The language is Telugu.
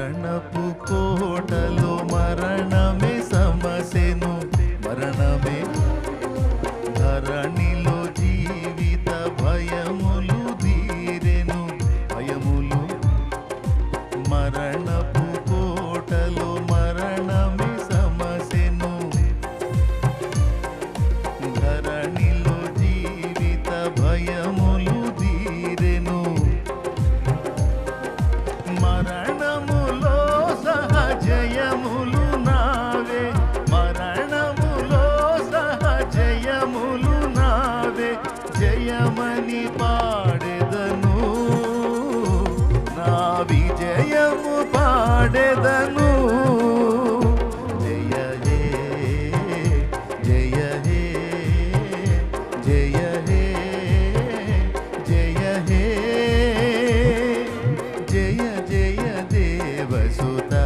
మరణపు కోటలో మరణమే సమసెను, మరణమే ధరణిలో జీవిత భయములు తీరెను, భయములు మరణపు కోటలో మరణమే సమసెను, ధరణిలో జీవిత భయములు తీరెను. మరణములో సహజయములు నావే, మరణములో సహజయములు నావే, జయమని పాడెదను, నా విజయము పాడెదను. జయ హే జయ హే జయ హే జయ హే జయ జయ దేవసుతా.